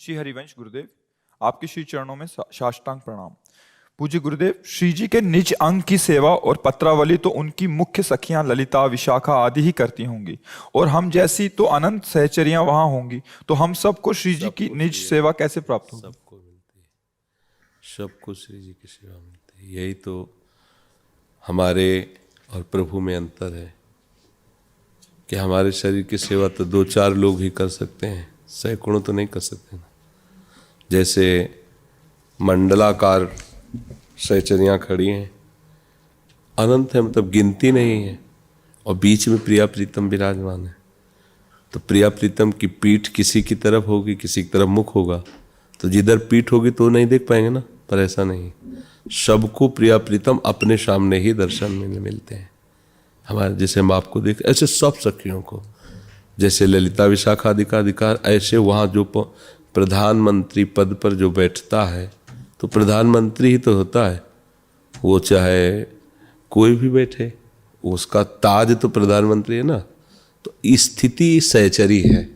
श्री हरिवंश गुरुदेव, आपके श्री चरणों में साष्टांग प्रणाम। पूज्य गुरुदेव, श्री जी के निज अंग की सेवा और पत्रावली तो उनकी मुख्य सखियां ललिता, विशाखा आदि ही करती होंगी, और हम जैसी तो अनंत सहचरियां वहां होंगी, तो हम सबको श्री जी की निज सेवा कैसे प्राप्त होगी? सबको मिलती है, सबको श्री जी की सेवा मिलती है। यही तो हमारे और प्रभु में अंतर है कि हमारे शरीर की सेवा तो 2-4 लोग ही कर सकते हैं, सैकड़ों तो नहीं कर सकते ना। जैसे मंडलाकार सहचरियाँ खड़ी हैं, अनंत है, मतलब गिनती नहीं है, और बीच में प्रिया प्रीतम विराजमान है। तो प्रिया प्रीतम की पीठ किसी की तरफ होगी, किसी की तरफ मुख होगा, तो जिधर पीठ होगी तो नहीं देख पाएंगे ना, पर ऐसा नहीं, सबको प्रिया प्रीतम अपने सामने ही दर्शन में मिलते हैं। हमारे जैसे हम आपको देख, ऐसे सब सखियों को, जैसे ललिता विशाखा आदि का अधिकार, ऐसे वहाँ जो प्रधानमंत्री पद पर जो बैठता है, तो प्रधानमंत्री ही तो होता है, वो चाहे कोई भी बैठे, उसका ताज तो प्रधानमंत्री है ना। तो स्थिति सहचरी है,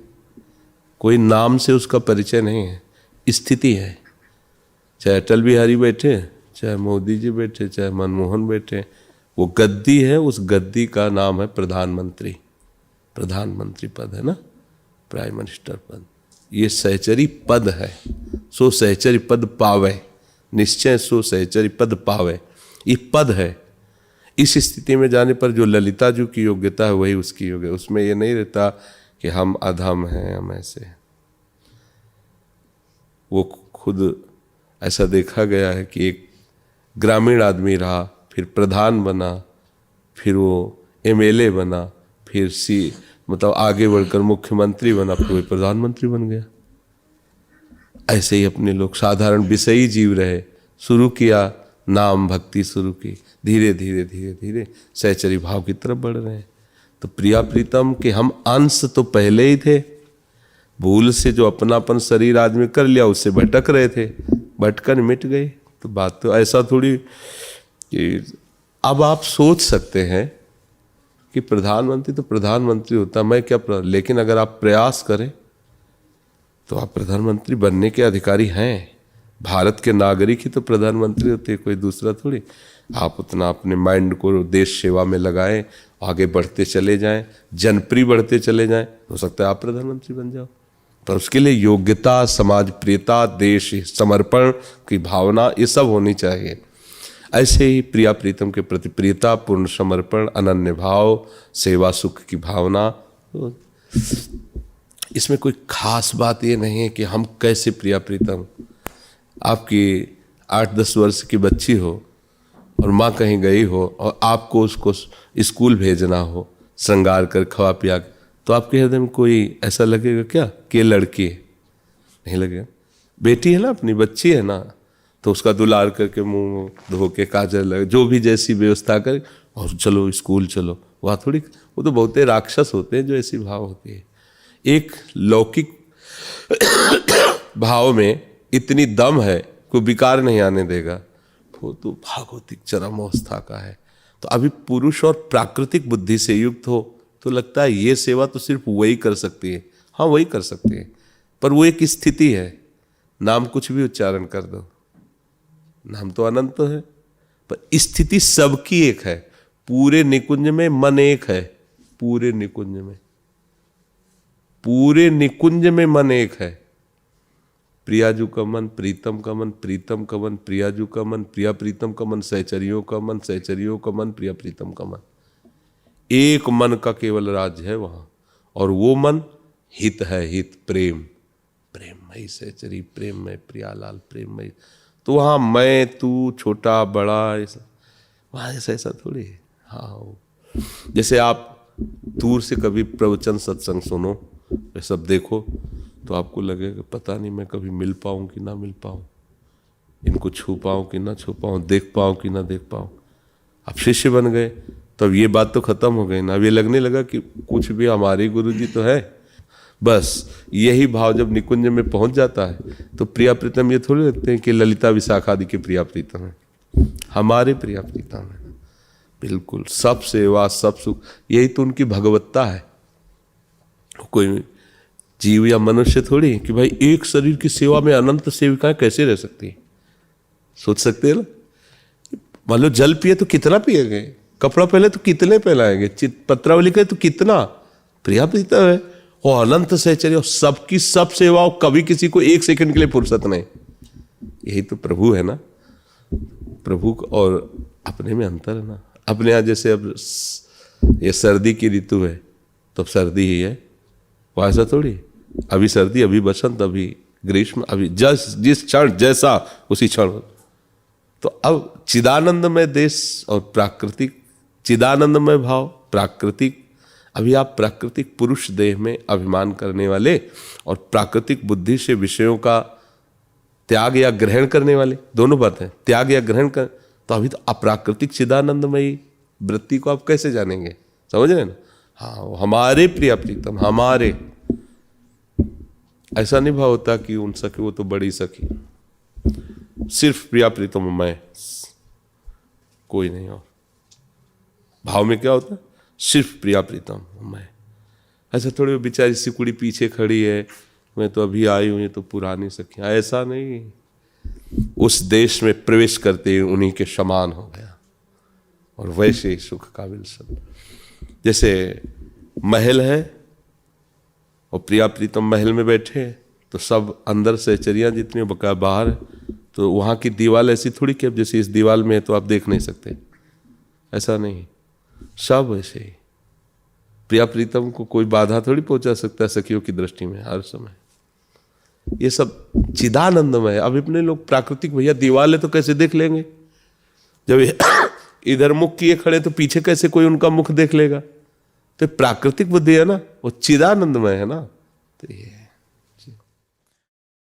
कोई नाम से उसका परिचय नहीं है, स्थिति है। चाहे अटल बिहारी बैठे, चाहे मोदी जी बैठे, चाहे मनमोहन बैठे, वो गद्दी है, उस गद्दी का नाम है प्रधानमंत्री। प्रधानमंत्री पद है ना, प्राइम मिनिस्टर पद, ये सहचरी पद है। सो सहचरी पद पावे, निश्चय सो सहचरी पद पावे, ये पद है। इस स्थिति में जाने पर जो ललिता जी की योग्यता है वही उसकी योग्यता, उसमें ये नहीं रहता कि हम अधम हैं, हम ऐसे। वो खुद ऐसा देखा गया है कि एक ग्रामीण आदमी रहा, फिर प्रधान बना, फिर वो एमएलए बना, फिर मतलब आगे बढ़कर मुख्यमंत्री बना, फिर वो प्रधानमंत्री बन गया। ऐसे ही अपने लोग साधारण विषयी जीव रहे, शुरू किया नाम भक्ति शुरू की, धीरे धीरे धीरे धीरे सहचरी भाव की तरफ बढ़ रहे हैं। तो प्रिया प्रीतम के हम अंश तो पहले ही थे, भूल से जो अपनापन शरीर आदमी कर लिया उससे भटक रहे थे, भटकर मिट गए। तो बात तो ऐसा थोड़ी कि अब आप सोच सकते हैं कि प्रधानमंत्री तो प्रधानमंत्री होता, मैं क्या लेकिन अगर आप प्रयास करें तो आप प्रधानमंत्री बनने के अधिकारी हैं। भारत के नागरिक ही तो प्रधानमंत्री होते हैं, कोई दूसरा थोड़ी। आप उतना अपने माइंड को देश सेवा में लगाएं, आगे बढ़ते चले जाएं, जनप्रिय बढ़ते चले जाएं, हो सकता है आप प्रधानमंत्री बन जाओ। पर उसके लिए योग्यता, समाज प्रियता, देश समर्पण की भावना, ये सब होनी चाहिए। ऐसे ही प्रिया प्रीतम के प्रति प्रियता, पूर्ण समर्पण, अनन्य भाव, सेवा सुख की भावना। तो इसमें कोई खास बात ये नहीं है कि हम कैसे प्रिया प्रीतम। आपकी 8-10 वर्ष की बच्ची हो और माँ कहीं गई हो और आपको उसको स्कूल भेजना हो, श्रृंगार कर खवा पिया, तो आपके हृदय में कोई ऐसा लगेगा क्या कि लड़की है? नहीं लगेगा। बेटी है ना, अपनी बच्ची है ना, तो उसका दुलार करके मुंह धो के काजल लगे, जो भी जैसी व्यवस्था करे, और चलो स्कूल चलो। वहाँ थोड़ी, वो तो बहुत राक्षस होते हैं जो ऐसी भाव होती है। एक लौकिक भाव में इतनी दम है, कोई विकार नहीं आने देगा, वो तो भागवतिक चरम अवस्था का है। तो अभी पुरुष और प्राकृतिक बुद्धि से युक्त हो तो लगता है ये सेवा तो सिर्फ वही कर सकती है। हाँ, वही कर सकती है, पर वो एक स्थिति है। नाम कुछ भी उच्चारण कर दो, नाम तो अनंत है, पर स्थिति सबकी एक है। पूरे निकुंज में मन एक है, पूरे निकुंज में, पूरे निकुंज में मन एक है। प्रियाजू का मन, प्रीतम का मन, प्रीतम का मन, प्रियाजू का मन, प्रिया प्रीतम का मन, सहचरियों का मन, सहचरियों का मन, प्रिया प्रीतम का मन। एक मन का केवल राज्य है वहां, और वो मन हित है, हित, प्रेम, प्रेममयी सहचरी, प्रेममय प्रियालाल, प्रेममयी। तो वहाँ मैं तू, छोटा बड़ा, ऐसा वहाँ ऐसा थोड़ी है। हाँ, जैसे आप दूर से कभी प्रवचन सत्संग सुनो, ये सब देखो, तो आपको लगेगा पता नहीं मैं कभी मिल पाऊँ कि ना मिल पाऊँ, इनको छू पाऊँ कि ना छू पाऊँ, देख पाऊँ कि ना देख पाऊँ। आप शिष्य बन गए तो अब ये बात तो खत्म हो गई ना। अब ये लगने लगा कि कुछ भी हमारे गुरु जी तो है। बस यही भाव जब निकुंज में पहुंच जाता है तो प्रिया प्रीतम ये थोड़ी लगते हैं कि ललिता विशाखा आदि के प्रिया प्रीतम है, हमारे प्रिया प्रीतम है। बिल्कुल सब सेवा, सब सुख, यही तो उनकी भगवत्ता है। कोई जीव या मनुष्य थोड़ी कि भाई एक शरीर की सेवा में अनंत सेविकाएं कैसे रह सकती हैं। सोच सकते हैं ना, मान लो जल पिए तो कितना पिएंगे, कपड़ा पहले तो कितने पहनाएंगे, पत्रावली करे तो कितना, प्रिया प्रीतम है और अनंत सहचर्य और सबकी सब सेवाओं, कभी किसी को एक सेकंड के लिए फुर्सत नहीं। यही तो प्रभु है ना। प्रभु और अपने में अंतर है ना। अपने यहाँ जैसे अब ये सर्दी की ऋतु है तो अब सर्दी ही है, वहाँ ऐसा थोड़ी अभी सर्दी, अभी बसंत, अभी ग्रीष्म, अभी जिस क्षण जैसा उसी क्षण। तो अब चिदानंदमय देश और प्राकृतिक, चिदानंदमय भाव, प्राकृतिक। अभी आप प्राकृतिक पुरुष देह में अभिमान करने वाले और प्राकृतिक बुद्धि से विषयों का त्याग या ग्रहण करने वाले, दोनों बात है, त्याग या ग्रहण कर। तो अभी तो अप्राकृतिक चिदानंदमयी वृत्ति को आप कैसे जानेंगे, समझ रहे ना। हाँ, हमारे प्रिय प्रीतम, हमारे, ऐसा नहीं भाव होता कि उन सखी वो तो बड़ी सखी, सिर्फ प्रिया प्रीतम मैं, कोई नहीं। और भाव में क्या होता है, सिर्फ प्रिया प्रीतम मैं। ऐसा थोड़ी बेचारी सिकुड़ी पीछे खड़ी है, मैं तो अभी आई हूं, ये तो पुरानी सखियां, ऐसा नहीं। उस देश में प्रवेश करते ही उन्हीं के समान हो गया और वैसे ही सुख का विलसन। जैसे महल है और प्रिया प्रीतम महल में बैठे तो सब अंदर सहचरियां जितनी बका बाहर, तो वहाँ की दीवार ऐसी थोड़ी कि अब जैसे इस दीवार में है तो आप देख नहीं सकते, ऐसा नहीं। सब ऐसे ही प्रिया प्रीतम को कोई बाधा थोड़ी पहुंचा सकता है सखियों की दृष्टि में हर समय। ये सब चिदानंदमय है। अब अपने लोग प्राकृतिक, भैया दीवार है तो कैसे देख लेंगे, जब इधर मुख किए खड़े तो पीछे कैसे कोई उनका मुख देख लेगा। तो प्राकृतिक बुद्धि है ना, वो चिदानंदमय है ना। तो ये